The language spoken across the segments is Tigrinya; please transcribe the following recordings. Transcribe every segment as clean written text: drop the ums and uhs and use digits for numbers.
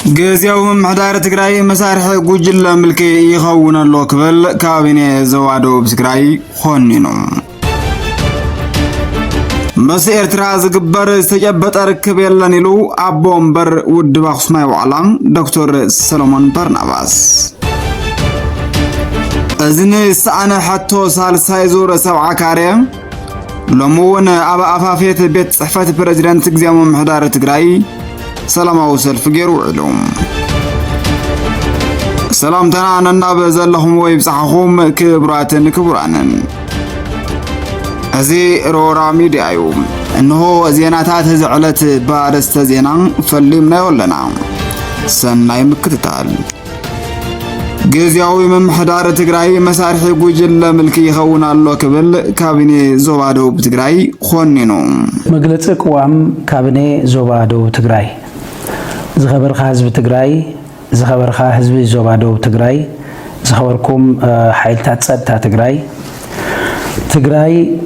جزيوم محدار تقرأي مسارح جوجل ملكي يخون اللوكبل كابينة زوادو بسكراي خونينو مسير تراز قبر استجابت أركب يلانيلو أبومبر ودباخ سماي وعلام دكتور سلمان برناباس أزني سأنا حتى سال سايزور سبعة كاريم لمون أبا أفافيت بيت صحفة بريزيدنت جزيوم محدار تقرأي سلام أوصل فجروا علوم سلام تنا نناب زلهم ويبصحهم كبرانن هذه رورا ميديا يوم إنه زيناتات هزعلت بارست زينا فليمنا ولنا سناي مكتتال جزياوي من محدار تقرأي مسارح جوجل ملكي خونا الله كبل كابيني زوادو بتقرأي خونينو مجلسك وام كابيني زوادو تقرأي زخبرخا حزب تقرأي زخبرخا حزب زوادو تقرأي زخبركم حيلتات صدتا تقرأي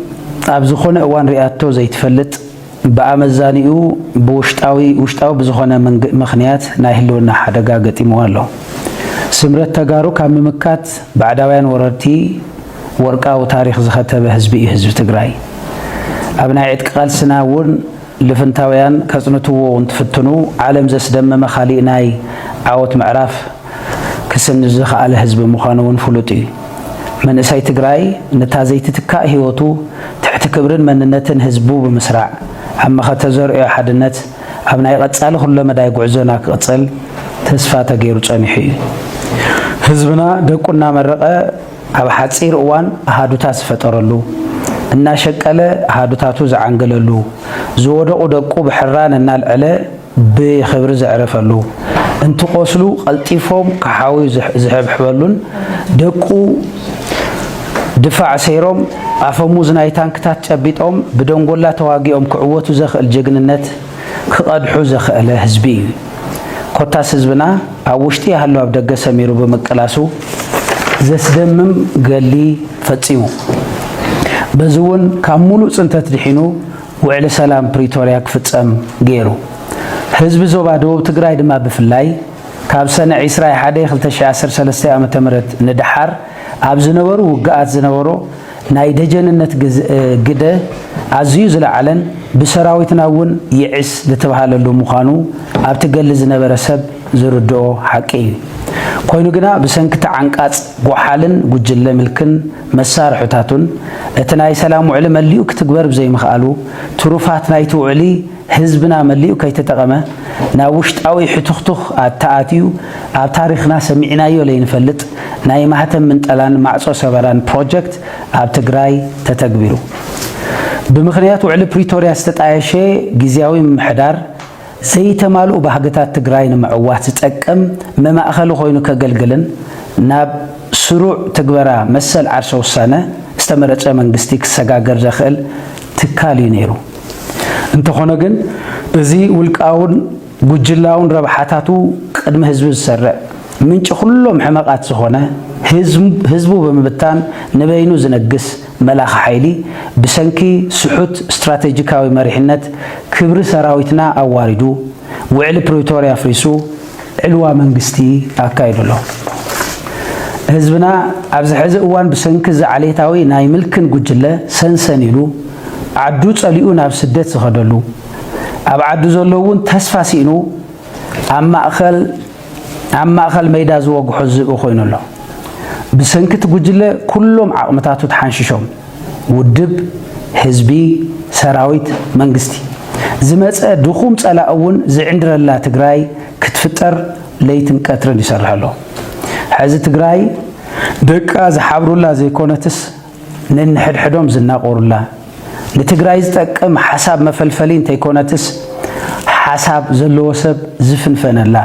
أبزخونه وان رئاتو زي تفلت بأمزانيو بوشتاوي بزخونه مخنيات ناهلونا حدقا قتيمو الله سمرت تقارو كامي مكات بعداوين وررتي ورقاو تاريخ زختب حزب تقرأي أبناء عدقال سناون لفنتاويان كزنتو ونتفتنو عالم زسدم مخالي ناي عاوت معراف كسن زخ على حزب مخانون فلوتي من اساي تقرأي نتازيت تكا هيوتو تحت كبرن مننتن حزبو بمسرع اما ختزر حدنت ابناي قصال كل مداي غعزنا قصل تسفا تغيرو صنيحي حزبنا دقنا مرقه اب حصير اوان احادوتا سفطرلو እና ሸቀለ አሃዱታቱ ዘዓንገለሉ ዘወደቁ ደቁ በሕራን እና ልዕለ በኽብር ዘዕረፈሉ እንት ቆስሉ ቀልጢፎም ከሓዊ ዝሕብሕበሉን ደቁ ድፋዕ ሰይሮም አፈሙዝ ናይ ታንክታት ጨቢጦም በደንጎላ ተዋጊኦም ክዕወቱ ዘኽእል ጀግንነት ክቀድሑ ዘኽእለ ህዝቢ ኮታስ ህዝብና ኣብ ውሽጢ ያለው ኣብ ደገ ሰሚሩ በመቀላሱ ዘስደምም ገሊ ፈጺሙ بزون كامولو صنتت دحينو وعلى سلام بريتوريا كفصم غيرو حزب زوبادو تግራይ ድማ بفلاي ካብ ሰነ 21 2013 ዓመተ ምህረት ንድሓር ኣብ ዝነበሩ ውግኣት ዝነበሩ ናይ ደጀንነት ግደ ኣዝዩ ዝለዓለን ብሰራዊትናውን ይዕስ ለተባሃለሉ ምዃኑ ኣብ ትገል ዝነበረ ሰብ ዝርድኦ ሓቂ ኮይኑ ግና በሰንክተ ዓንቃጽ ጎሓልን ጉጅለ ምልክን መሳርሕታቱን እተናይ ሰላም ውዕሊ መሊኡ ክትግበር ብዘይ ምኽኣሉ ትሩፋት ናይቲ ውዕሊ ህዝብና መሊኡ ከይተጠቀመ ናብ ውሽጣዊ ሕቱኽቱኽ ኣተኣትዩ ኣብ ታሪኽና ሰሚዕናዮ ለይንፈልጥ ናይ ማህተም ምንጠላን ማዕጾ ሰበራን ፕሮጀክት ኣብ ትግራይ ተተግቢሩ ብምኽንያት ውዕሊ ፕሪቶሪያ ዝተጣየሸ ጊዜያዊ ምሕዳር ዘይተማልኡ ባህግታት ትግራይ ንምዕዋት ዝጠቅም መማእኸል ኮይኑ ከገልግልን ናብ ስሩዕ ትግበራ መሰል ዓርሰ ውሳነ ዝተመረጸ መንግስቲ ክሰጋገር ዘኽእል ትካል እዩ ነይሩ እንተኾነ ግን እዚ ውልቃውን ጉጅላውን ረብሓታቱ ቅድመ ህዝቢ ዝሰርዕ ምንጭ ኩሎም ሕመቃት ዝኾነ ህዝቡ በመብታን ንበይኑ ዝነግስ መላኽ ሓይሊ ብሰንኪ ስሑት ስትራቴጂካዊ መሪሕነት ክብሪ ሰራዊትና ኣዋሪዱ ውዕሊ ፕሪቶሪያ ፍሪሱ ዕልዋ መንግስቲ ኣካይድሎ ህዝብና ኣብዚ ሕዚ እዋን ብሰንኪ ዝዓሌታዊ ናይ ምልክን ጉጅለ ሰንሰኒሉ ዓዱ ጸሊኡ ናብ ስደት ዝኸደሉ ኣብ ዓዱ ዘለውን ተስፋ ሲኑ ኣብ ማእኸል ሜዳ ዝወግሖ ዝብኡ ኮይኑሎ بسنكت جوجله كلهم عقمتاتو تحنششهم ودب حزبي سراويت منغستي زمص دخوم صلاون زعندرلا تግራይ ክትፍጠር ለይትን ቀትርን ይሰርሐሉ حز تግራይ ደቃ ዝሓብሩላ ዘይኮነትስ ነንሕድሕዶም ዝናቆሩላ ለትግራይ ዝጠቅም ሐሳብ መፈልፈሊ እንተይኮነትስ ሐሳብ ዘለዎ ሰብ ዝፍንፈነላ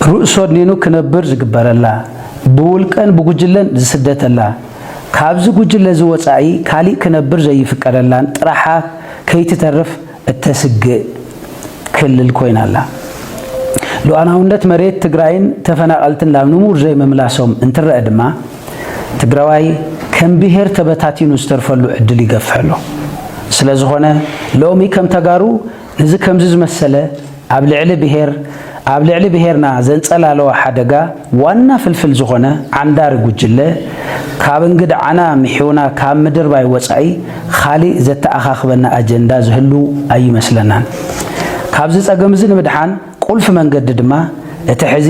ርእሶ ዲኑ ክነብር ዝግበረላ بولكن بوجلن زسدتلا كابز بوجل زوصاي كالي كنبر زي فقدلان طرحا كيتترف التسق كل الكوينالا لو انا وندت مريت تግራይን ተፈናቀልትን ላምኑሙር ዘይ መምላሶም እንትረአድማ ትግራዋይ ከም ብሄር ተበታቲኑ ዝተርፈሉ ዕድል ይገፍሕሎ ስለዝኾነ ሎሚ ከም ተጋሩ እዚ ከምዚ ዝመሰለ ኣብ ልዕሊ ብሄር ኣብ ልዕሊ ብሄርና ዘንጸላለዋ ሓደጋ ዋና ፍልፍል ዝኾነ ዓንዳር ጉጅለ ካብ እንግድዓና ምሕውና ካብ ምድር ባይ ወጻኢ ካሊእ ዘተኣኻኽበና ኣጀንዳ ዝህሉ ኣይመስለናን። ካብዚ ጸገም እዚ ንምድሓን ቁልፊ መንገዲ ድማ እቲ ሕዚ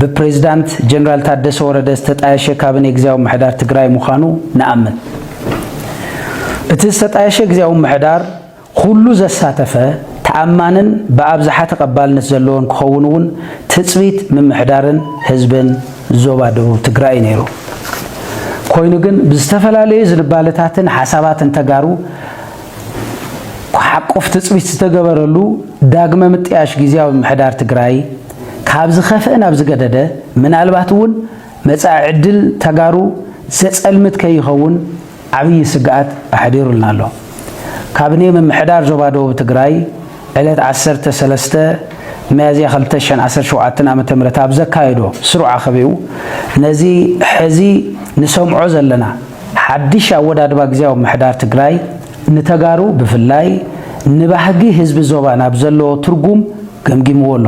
ብፕሬዝዳንት ጀነራል ታደሰ ወረደ ዝተጣየሸ ካቢነ ግዚያዊ ምሕዳር ትግራይ ምዃኑ ንኣምን። እቲ ዝተጣየሸ ግዚያዊ ምሕዳር ኩሉ ዘሳተፈ ተኣማንን ብኣብዝሓ ተቐባልነት ዘለዎን ክኸውን እውን ትፅቢት ምምሕዳርን ህዝብን ዞባ ደቡብ ትግራይ ነይሩ። ኮይኑ ግን ብዝተፈላለዩ ዝንባለታትን ሓሳባትን ተጋሩ ሓቆፍ ትፅቢት ዝተገበረሉ ዳግመ ምጥያሽ ግዚያዊ ምሕዳር ትግራይ ካብ ዝኸፍእ ናብ ዝገደደ ምናልባት እውን መጻኢ ዕድል ተጋሩ ዘጸልምት ከይኸውን ዓብዪ ስግኣት ኣሕዲሩልና ኣሎ። ካቢነ ምምሕዳር ዞባ ደቡብ ትግራይ ዕለት 13 ሚያዝያ 2017 ዓ.ም ኣብ ዘካየዶ ስሩዕ ኣኸቢኡ ነዚ ሕዚ ንሰምዖ ዘለና ሓድሽ ኣወዳድባ ግዚያዊ ምሕዳር ትግራይ ንተጋሩ ብፍላይ ንባህጊ ህዝቢ ዞባ ናብ ዘለዎ ትርጉም ገምጊምዎ ኣሎ።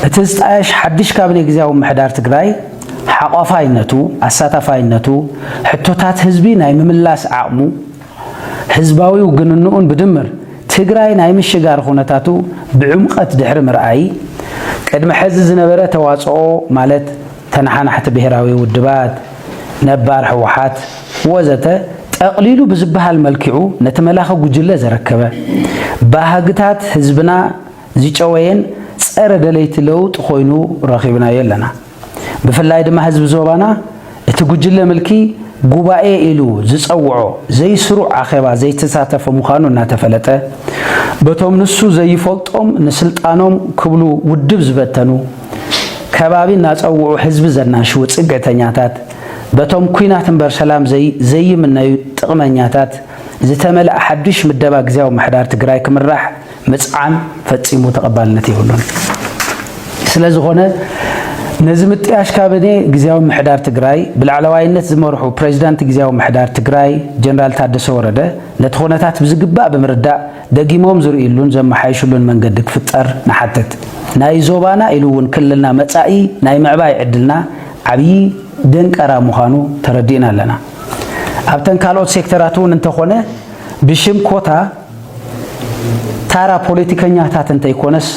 እቲ ዝጣየሽ ሓድሽ ካቢነ ግዚያዊ ምሕዳር ትግራይ ሓቋፋይነቱ፣ ኣሳታፋይነቱ፣ ሕቶታት ህዝቢ ናይ ምምላስ ዓቕሙ፣ ህዝባዊ ውግንንኡን ብድምር ትግራይ ናይ ምሽጋር ኩነታቱ ብዕምቀት ድሕሪ ምርኣይ ቅድሚ ሕዚ ዝነበረ ተዋፅኦ ማለት ተናሓናሕቲ ብሄራዊ ውድባት፣ ነባር ሕወሓት ወዘተ ጠቕሊሉ ብዝበሃል መልክዑ ነቲ መላኸ ጉጅለ ዘረከበ ባህግታት ህዝብና ዝጨወየን ጸረ ደለይቲ ለውጥ ኮይኑ ረኺብናዮ ኣለና። ብፍላይ ድማ ህዝቢ ዞባና እቲ ጉጅለ ምልኪ ጉባኤ ኢሉ ዝጸውዖ ዘይስሩዕ ኣኼባ ዘይተሳተፈ ምዃኑ እናተፈለጠ በቶም ንሱ ዘይፈልጦም ንስልጣኖም ክብሉ ውድብ ዝበተኑ ከባቢ እናጸውዑ ህዝቢ ዘናሽው ጽግዕተኛታት በቶም ኩናት እምበር ሰላም ዘይምነዩ ጥቕመኛታት ዝተመልአ ሓድሽ ምደባ ግዚያዊ ምሕዳር ትግራይ ክምራሕ ምጽዓን ፈጺሙ ተቐባልነት የብሉን። ስለ ዝኾነ ነዚ ምጥያሽ ካቢነ ግዚያዊ ምሕዳር ትግራይ ብላዕለዋይነት ዝመርሑ ፕሬዝዳንት ግዚያዊ ምሕዳር ትግራይ ጀነራል ታደሰ ወረደ ነቲ ኩነታት ብዝግባእ ብምርዳእ ደጊሞም ዝርእሉን ዘመሓይሽሉን መንገዲ ክፍጠር ንሓትት። ናይ ዞባና ኢሉ እውን ክልልና መጻኢ ናይ ምዕባይ ዕድልና ዓብዪ ደንቀራ ምዃኑ ተረዲእና ኣለና። ኣብተን ካልኦት ሴክተራት እውን እንተኾነ ብሽም ኮታ ታራ ፖለቲከኛታት እንተይኮነስ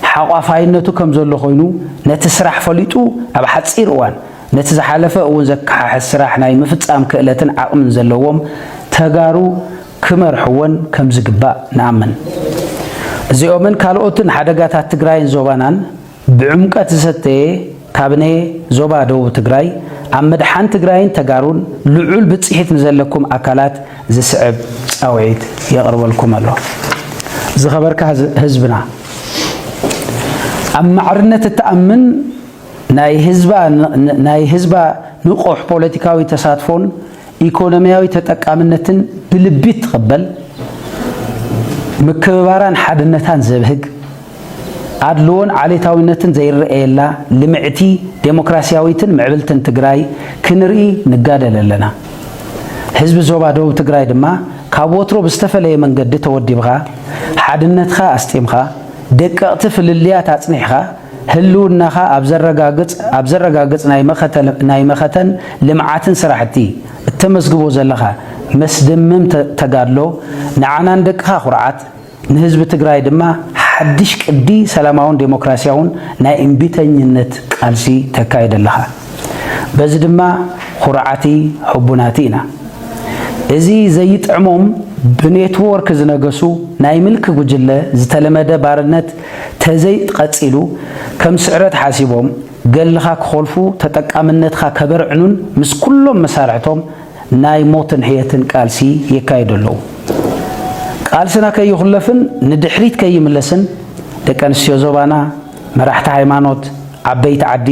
ሓቋፋይነቱ ከም ዘሎ ኮይኑ ነቲ ስራሕ ፈሊጡ ኣብ ሓፂር እዋን ነቲ ዝሓለፈ እውን ዘከሓሕዝ ስራሕ ናይ ምፍጻም ክእለትን ዓቕምን ዘለዎም ተጋሩ ክመርሕዎን ከም ዝግባእ ንኣምን። እዚኦምን ካልኦትን ሓደጋታት ትግራይን ዞባናን ብዕምቀት ዝሰተየ ካቢነ ዞባ ደቡብ ትግራይ ኣብ ምድሓን ትግራይን ተጋሩን ልዑል ብፅሒት ንዘለኩም ኣካላት ዝስዕብ ፃውዒት የቕርበልኩም ኣሎ። ዝኸበርካ ህዝብና ኣብ ማዕርነት እተኣምን ናይ ህዝባ ንቑሕ ፖለቲካዊ ተሳትፎን ኢኮኖሚያዊ ተጠቃምነትን ብልቢት ትቕበል ምክብባራን ሓድነታን ዘብህግ ኣድልዎን ዓሌታዊነትን ዘይረአየላ ልምዕቲ ዴሞክራሲያዊትን ምዕብልትን ትግራይ ክንርኢ ንጋደል ኣለና። ህዝቢ ዞባ ደቡብ ትግራይ ድማ ካብ ወትሮ ብዝተፈለየ መንገዲ ተወዲብኻ ሓድነትኻ ኣስጢምኻ ደቀቕቲ ፍልልያት ኣጽኒሕኻ ህልውናኻ ኣብ ዘረጋግጽ ናይ መኸተን ልምዓትን ስራሕቲ እተመስግቦ ዘለኻ መስደምም ተጋድሎ ንዓናን ደቅኻ ኩርዓት ንህዝቢ ትግራይ ድማ ሓድሽ ቅዲ ሰላማውን ዴሞክራሲያውን ናይ እምቢተኝነት ቃልሲ ተካይድ ኣለኻ። በዚ ድማ ኩርዓቲ ሕቡናቲ ኢና። እዚ ዘይጥዕሞም ብኔትዎርክ ዝነገሱ ናይ ምልክ ጉጅለ ዝተለመደ ባርነት ተዘይቀፂሉ ከም ስዕረት ሓሲቦም ገልኻ ክኸልፉ ተጠቃምነትካ ከበርዕኑን ምስ ኩሎም መሳርሕቶም ናይ ሞትን ሕየትን ቃልሲ የካይዱ ኣለዉ። ቃልስና ከይኹለፍን ንድሕሪት ከይምለስን ደቂ ኣንስትዮ ዞባና፣ መራሕቲ ሃይማኖት፣ ዓበይቲ ዓዲ፣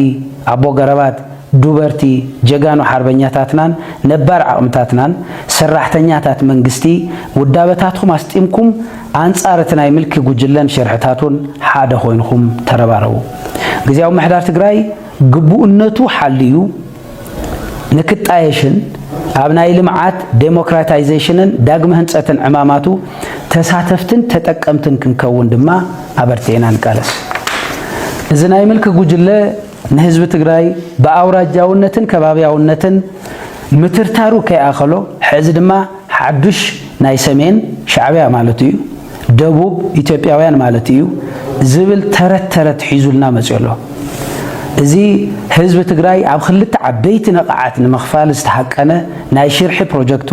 ኣቦ ገረባት፣ ዱበርቲ፣ ጀጋኑ ሓርበኛታትናን ነባር ዓቕምታትናን ሰራሕተኛታት መንግስቲ ውዳበታትኩም ኣስጢምኩም ኣንጻር እቲ ናይ ምልኪ ጉጅለን ሸርሕታቱን ሓደ ኮይንኩም ተረባረቡ። ግዚያዊ ምሕዳር ትግራይ ግቡእነቱ ሓልዩ ንክጣየሽን ኣብ ናይ ልምዓት ዴሞክራታይዜሽንን ዳግመ ህንፀትን ዕማማቱ ተሳተፍትን ተጠቀምትን ክንከውን ድማ ኣበርቲዕና ንቃለስ። እዝናይ መልክ ጉጅለ ንህዝብ ትግራይ በአውራጃውነትን ከባቢያውነትን ምትርታሩ ከያኸሎ ሕዚ ድማ ሓዱሽ ናይ ሰሜን ሻዕብያ ማለት እዩ ደቡብ ኢትዮጵያውያን ማለት እዩ ዝብል ተረት ሒዙልና መጽሎ እዚ ህዝብ ትግራይ ኣብ ክልተ ዓበይቲ ነቕዓት ንምኽፋል ዝተሓቀነ ናይ ሽርሒ ፕሮጀክቱ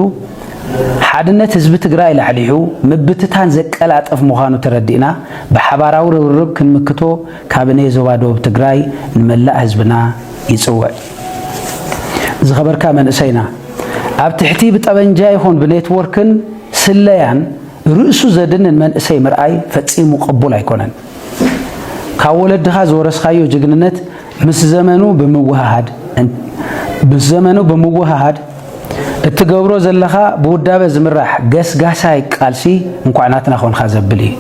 ሓድነት ህዝብ ትግራይ ላዕሊሑ ምብትታን ዘቀላጠፍ ምዃኑ ተረዲእና ብሓባራዊ ርብርብ ክንምክቶ ካቢነ ዞባ ደቡብ ትግራይ ንመላእ ህዝብና ይጽውዕ ዝኸበርካ መንእሰይና ኣብ ትሕቲ ብጠበንጃ ይኹን ብኔትወርክን ስለያን ርእሱ ዘድንን መንእሰይ ምርኣይ ፈጺሙ ቅቡል ኣይኮነን ካብ ወለድኻ ዝወረስኻዮ ጅግንነት ምስ ዘመኑ ብምውሃሃድ እትገብሮ ዘለኻ ብውዳበ ዝምራሕ ገስጋሳይ ቃልሲ እንኳዕናትና ኾንካ ዘብል እዩ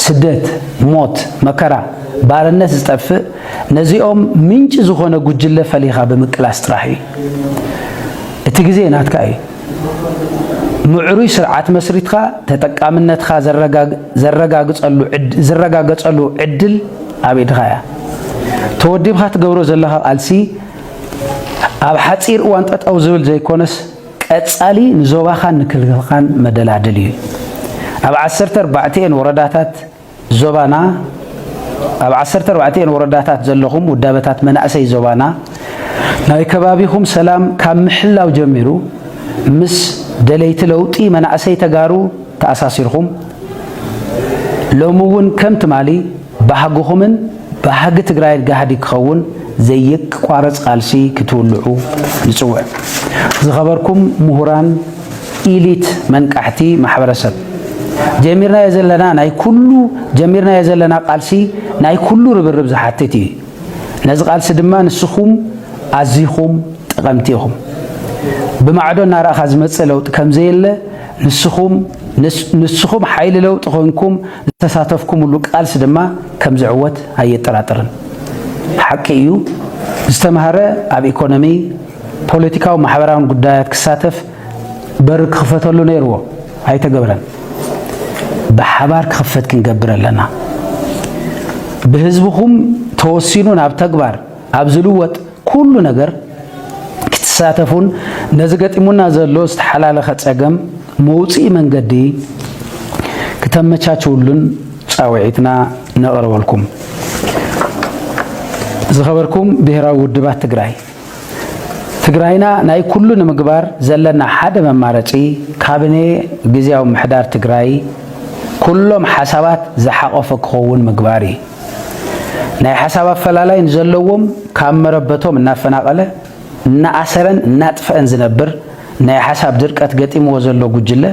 ስደት ሞት መከራ ባርነት ዝጠፍእ ነዚኦም ምንጭ ዝኾነ ጉጅለ ፈሊኻ ብምቅላስ ጥራሕ እዩ እቲ ግዜ ናትካ እዩ ምዕሩይ ስርዓት መስሪትካ ተጠቃምነትካ ዝረጋገጸሉ ዕድል ኣብ ኢድኻ እያ ተወዲብካ ትገብሮ ዘለኻ ቃልሲ ኣብ ሓፂር እዋን ጠጠው ዝብል ዘይኮነስ ቀጻሊ ንዞባኻን ንክልልኻን መደላድል እዩ ኣብ 14 ወረዳታት ዞባና ኣብ 14 ወረዳታት ዘለኹም ውዳበታት መናእሰይ ዞባና ናይ ከባቢኹም ሰላም ካብ ምሕላው ጀሚሩ ምስ ደለይቲ ለውጢ መናእሰይ ተጋሩ ተኣሳሲርኹም ሎሚ እውን ከም ትማሊ ባህግኹምን ባህጊ ትግራይ ጋህዲ ክኸውን ዘይቋረጽ ቃልሲ ክትውልዑ ንጽውዕ ዝኸበርኩም ምሁራን ኢሊት መንቃሕቲ ማሕበረሰብ ጀሚርና የዘለና ቃልሲ ናይ ኩሉ ርብርብ ዝሓትት እዩ ነዚ ቃልሲ ድማ ንስኹም ኣዝይኹም ጠቐምቲ ኢኹም ብማዕዶ እናራእኻ ዝመጽእ ለውጢ ከም ዘየለ ንስኹም ሓይሊ ለውጢ ኮይንኩም ዝተሳተፍኩምሉ ቃልሲ ድማ ከም ዝዕወት ኣየጠራጥርን ሓቂ እዩ ዝተምሃረ ኣብ ኢኮኖሚ ፖለቲካዊ ማሕበራውን ጉዳያት ክሳተፍ በር ክኽፈተሉ ነይርዎ ኣይተገብረን ብሓባር ክኽፈት ክንገብር ኣለና ብህዝብኹም ተወሲኑ ናብ ተግባር ኣብ ዝልወጥ ኩሉ ነገር ክትሳተፉን ነዚ ገጢሙና ዘሎ ዝተሓላለኸ ፀገም መውፅኢ መንገዲ ከተመቻችውሉን ፃውዒትና ነቕርበልኩም ዝኸበርኩም ብሄራዊ ውድባት ትግራይና ናይ ኩሉ ንምግባር ዘለና ሓደ መማረፂ ካቢነ ግዚያዊ ምሕዳር ትግራይ ኩሎም ሓሳባት ዝሓቆፈ ክኸውን ምግባር እዩ ናይ ሓሳብ ኣፈላላይ ንዘለዎም ካብ መረበቶም እናፈናቐለ እናኣሰረን እናጥፈአን ዝነብር ናይ ሓሳብ ድርቀት ገጢምዎ ዘሎ ጉጅለ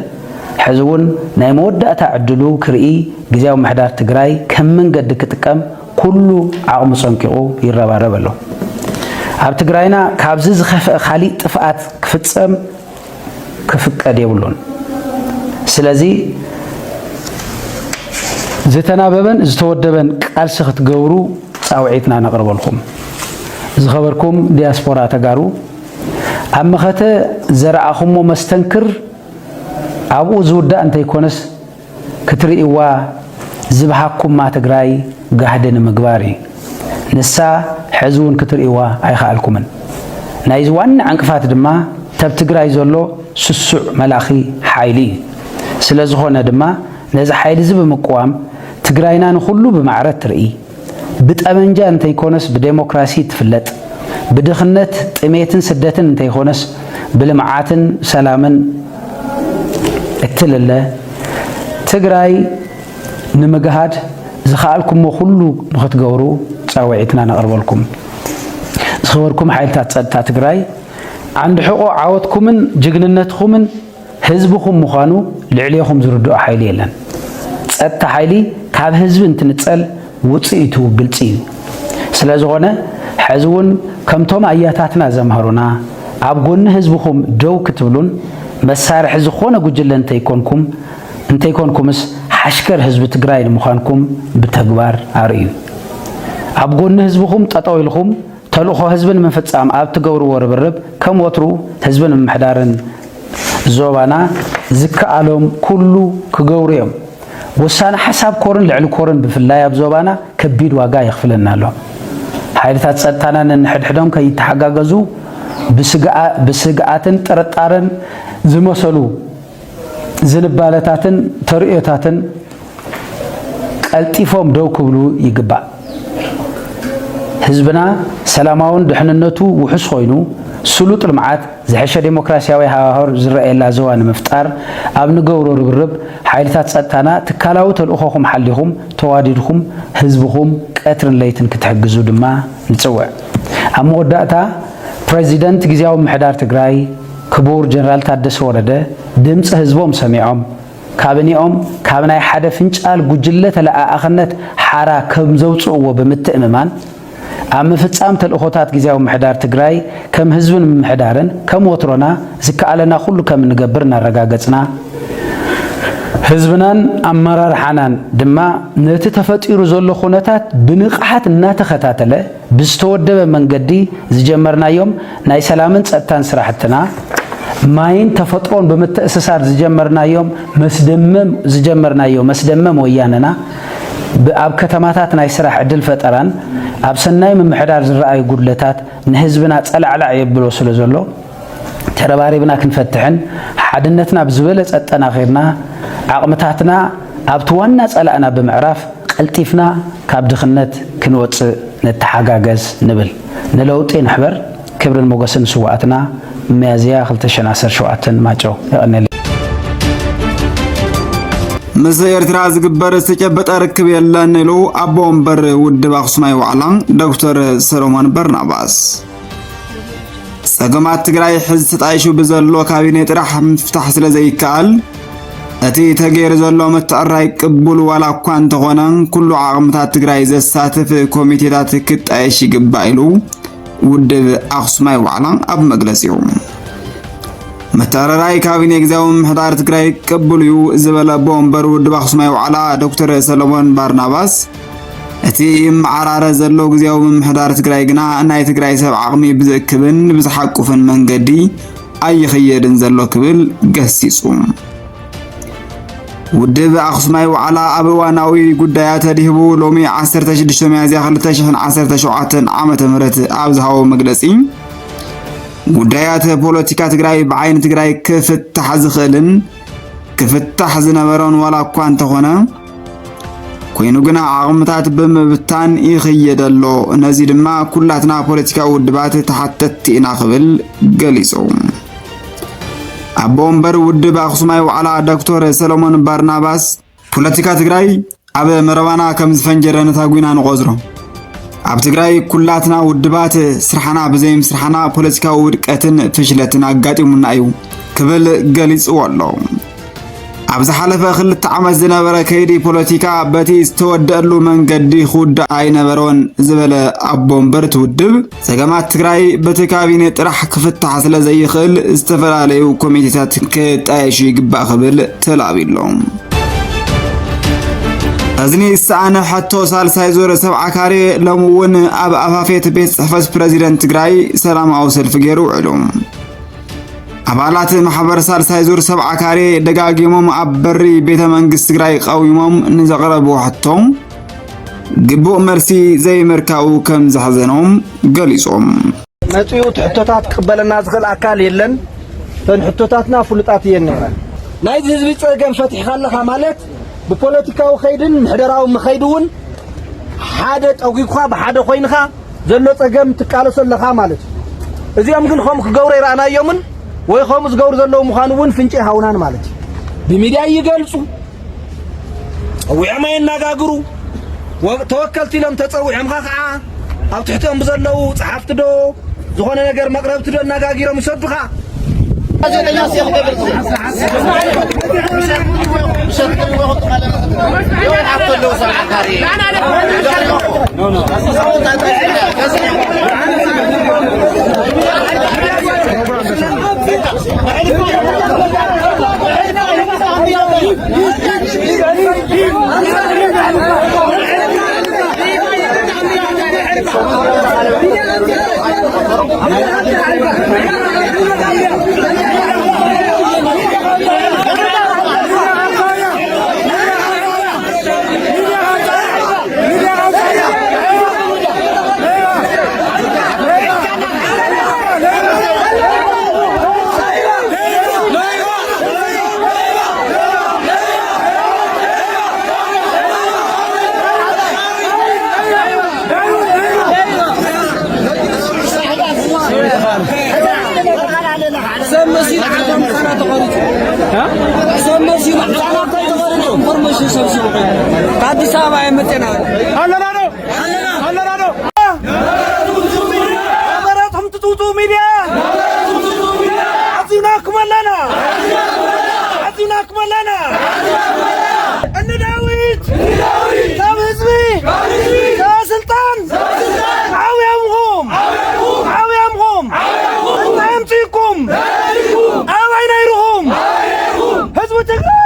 ሕዚ እውን ናይ መወዳእታ ዕድሉ ክርኢ ግዚያዊ ምሕዳር ትግራይ ከም መንገዲ ክጥቀም ኩሉ ዓቕሙ ፀንቂቑ ይረባረብ ኣሎ ኣብ ትግራይና ካብዚ ዝኸፍአ ካሊእ ጥፍኣት ክፍፀም ክፍቀድ የብሉን ስለዚ ዝተናበበን ዝተወደበን ቃልሲ ክትገብሩ ፃውዒትና ነቕርበልኩም ዝኸበርኩም ዲያስፖራ ተጋሩ ኣብ መኸተ ዘረኣኹሞ መስተንክር ኣብኡ ዝውዳእ እንተይኮነስ ክትርእይዋ ዝብሃኩማ ትግራይ ጋህዲ ንምግባር እዩ ንሳ ሕዚ እውን ክትርእይዋ ኣይከኣልኩምን ናይዚ ዋና ዕንቅፋት ድማ ተብ ትግራይ ዘሎ ስሱዕ መላኺ ሓይሊ እዩ ስለ ዝኾነ ድማ ነዚ ሓይሊ እዚ ብምቁዋም ትግራይና ንኹሉ ብማዕረት ትርኢ ብጠመንጃ እንተይኮነስ ብዴሞክራሲ ትፍለጥ ብድኽነት ጥሜትን ስደትን እንተይኮነስ ብልምዓትን ሰላምን እትልለ ትግራይ ንምግሃድ ዝኸኣልኩሞ ኩሉ ንኽትገብሩ ፃውዒትና ነቕርበልኩም ዝኸበርኩም ሓይልታት ፀጥታ ትግራይ ዓንዲ ሕቆ ዓወትኩምን ጅግንነትኩምን ህዝብኩም ምዃኑ ልዕልየኹም ዝርድኦ ሓይሊ የለን ፀጥታ ሓይሊ ካብ ህዝቢ እንትንፀል ውፅኢቱ ግልፂ እዩ ስለ ዝኾነ ሕዚ እውን ከምቶም ኣያታትና ዘምሃሩና ኣብ ጎኒ ህዝብኩም ደው ክትብሉን መሳርሒ ዝኾነ ጉጅለ እንተይኮንኩምስ ሓሽከር ህዝቢ ትግራይ ንምዃንኩም ብተግባር ኣርእዩ ኣብ ጎኒ ህዝብኩም ጠጠው ኢልኩም ተልእኾ ህዝብን ምፍፃም ኣብ ትገብርዎ ርብርብ ከም ወትሩ ህዝብን ምምሕዳርን ዞባና ዝከኣሎም ኩሉ ክገብሩ እዮም ወሳነ ሐሳብ ኮርን ልዕሊ ኮርን ብፍላይ ኣብ ዞባና ከቢድ ዋጋ ይኽፍለና ኣሎ ሓይልታት ጸጥታና ንሕድሕዶም ከይተሓጋገዙ ብስግኣትን ጥርጣርን ዝመሰሉ ዝንባለታትን ተርእዮታትን ቀልጢፎም ደው ክብሉ ይግባእ ህዝብና ሰላማውን ድሕንነቱ ውሑስ ኮይኑ ስሉጥ ልምዓት ዝሕሸ ዴሞክራሲያዊ ሃዋህር ዝረአየላ ዞባ ንምፍጣር ኣብ ንገብሮ ርብርብ ሓይልታት ጸጥታና ትካላዊ ተልእኾኹም ሓሊኹም ተዋዲድኹም ህዝብኹም ቀትርን ለይትን ክትሕግዙ ድማ ንጽውዕ ኣብ መወዳእታ ፕሬዚደንት ጊዜያዊ ምሕዳር ትግራይ ክቡር ጀነራል ታደሰ ወረደ ድምፂ ህዝቦም ሰሚዖም ካቢኔኦም ካብ ናይ ሓደ ፍንጫል ጉጅለ ተለኣኣኽነት ሓራ ከም ዘውፅእዎ ብምትእምማን ኣብ ምፍጻም ተልእኾታት ጊዜያዊ ምሕዳር ትግራይ ከም ህዝብን ምሕዳርን ከም ወትሮና ዝከኣለና ኩሉ ከም ንገብር እናረጋገጽና ህዝብናን ኣመራርሓናን ድማ ነቲ ተፈጢሩ ዘሎ ኩነታት ብንቕሓት እናተኸታተለ ብዝተወደበ መንገዲ ዝጀመርናዮም ናይ ሰላምን ጸጥታን ስራሕትና ማይን ተፈጥሮን ብምትእስሳር ዝጀመርናዮም መስደመም ወያነና ኣብ ከተማታት ናይ ስራሕ ዕድል ፈጠራን ኣብ ሰናይ ምምሕዳር ዝረኣዩ ጉድለታት ንህዝብና ጸላዕላዕ የብሎ ስለ ዘሎ ተረባሪብና ክንፈትሕን ሓድነትና ብዝበለጸ ጠናኺርና ዓቕምታትና ኣብቲ ዋና ጸላእና ብምዕራፍ ቀልጢፍና ካብ ድኽነት ክንወፅእ ነተሓጋገዝ ንብል ንለውጢ ንሕበር ክብርን ሞገስን ስዋዕትና ሚያዝያ 2017 ማጨው ይቕነል ምስ ኤርትራ ዝግበር ዝተጨበጠ ርክብ የለን ኢሉ ኣቦ ወንበር ውድብ ኣኽሱማይ ዋዕላ ዶክተር ሰሎሞን በርናባስ ጸገማት ትግራይ ሕዚ ተጣይሹ ብዘሎ ካቢኔ ጥራሕ ምፍታሕ ስለ ዘይከኣል እቲ ተገይሩ ዘሎ ምትዕራይ ቅቡል ዋላ እኳ እንተኾነ ኩሉ ዓቕምታት ትግራይ ዘሳትፍ ኮሚቴታት ክጣየሽ ይግባእ ኢሉ ውድብ ኣኽሱማይ ዋዕላ ኣብ መግለጺኡ متعرراي كابيني إجزاهم محضار تجري قبلوا زبالة بومبر ودب أخصمي وعلى دكتور سلمان بارناباس أتيم عرارة زلوا إجزاهم محضار تجري جنا أنا تجري سبع عقمي بذكبن بزحقوا في المنجدي أي خير نزلوا قبل قسيسهم ودب أخصمي وعلى أبواناوي قديات هديهبو لومي 10 دشمي زي 10 شعات عامة مرت أبزهاو مجلسين ጉዳያት ፖለቲካ ትግራይ بعين ትግራይ ክፍታሕ ዝኽእልን ክፍታሕ ዝነበረን ዋላ እኳ እንተኾነ ኮይኑ ግና ዓቕምታት ብምብታን ይኽየደሎ እነዚ ድማ ኩላትና ፖለቲካዊ ውድባት ተሓተቲ ኢና ክብል ገሊጹ ኣቦ ወንበር ውድብ ኣኽሱማይ ዋዕላ ዶክተር ሰሎሞን ባርናባስ ፖለቲካ ትግራይ ኣብ መረባና ከም ዝፈንጀረ ነታጉና ንቆዝሮ ኣብ ትግራይ ኩላትና ውድባት ስራሕና ብዘይም ስራሕና ፖለቲካዊ ውድቀትን ፍሽለትን ኣጋጢሙና እዩ ክብል ገሊጹ ኣሎ ኣብ ዝሓለፈ 2 ዓመት ዝነበረ ከይዲ ፖለቲካ በቲ ዝተወደአሉ መንገዲ ኹዳ ኣይነበረን ዝበለ ኣቦ ወንበር ውድብ ጸገማት ትግራይ በቲ ካቢኔ ጥራሕ ክፍታሕ ስለ ዘይኽእል ዝተፈላለዩ ኮሚቴታት ክጣየሹ ይግባእ ክብል ተላቢሎም أزني السنة حتى سال سايزور 7 كاري لمون أب أفافيت بيت صحفة بريزيدنت تجراي سلام أوصل في جيرو علوم أبعلات محبر سال سايزور 7 كاري دقاقي مم أبري بيت منقس تجراي قوي مم نزغربو حتىهم جبو مرسي زي مركاو كم زحزنهم قليصهم نتيو تحتوتات قبل الناس غل أكال يلن فنحتوتاتنا فلتات يننا نايد هزبي تساقم فتح خلقها مالك بpolitikaው خيدن محدراو مخيدون حادت او يخا بحاده خوينخا زلو صقم تقالسلخا مالت እዚኦም ግን ኸም ክገብሩ ይራናዮምን ወይ ኸም ዝገብሩ ዘለው ምኻኑውን ፍንጭ ሃውናን ማለት በሚዲያ ይገልጹ ወያማ ይናጋግሩ ተወከልቲ ለም ተጸውዕም ኸዓ ኣብ ትሕቶም በዘለው ጸሓፍት ዶ ዝኾነ ነገር መቅረብት ዶ እናጋጊሮም ይሰዱኻ ከአዲስ አበባ የመጣና አለና ነው አበራቱም ትቱቱ ሚዲያ አዚናኩም ለና እነ ዳዊት ከህዝብ ከስልጣን አውያምሁም እንታምጪኩም አዋይናይሩሁም ህዝብ ትግራይ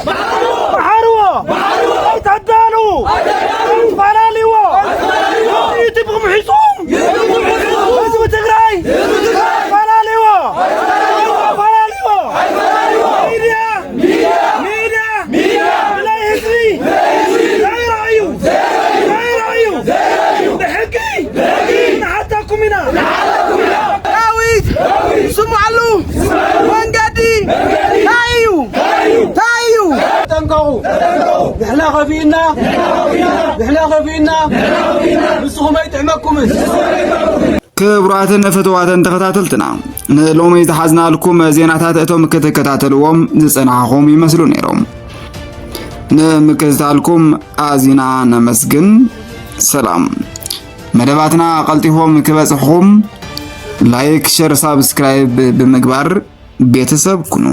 ማሐርዎ አይታዳሉ ባላሊዎ ይትብኩም ሒጹም ህዝብ ትግራይ ባላሊዎ ሚዲያ ላይ ህዝቢ ላይራዩ በሕጊ ንሓታኩምና ዳዊት ስምዓሉ መንገዲ ታዩ ጠንቀቁ ንሕና ኸፊእና ንስኹም ኣይጥዕመኩምን ክቡራትን ፍትዋትን ተኸታተልትና ንሎሚ ዝሓዝናልኩም ዜናታት እቶም ክትከታተልዎም ዝጸናሕኹም ይመስሉ ነይሮም። ንምክትታልኩም ኣዚና ነመስግን። ሰላም። መደባትና ቀልጢፎም ክበጽሕኹም ላይክ፣ ሼር፣ ሳብስክራይብ ብምግባር ቤተሰብ ኩኑ።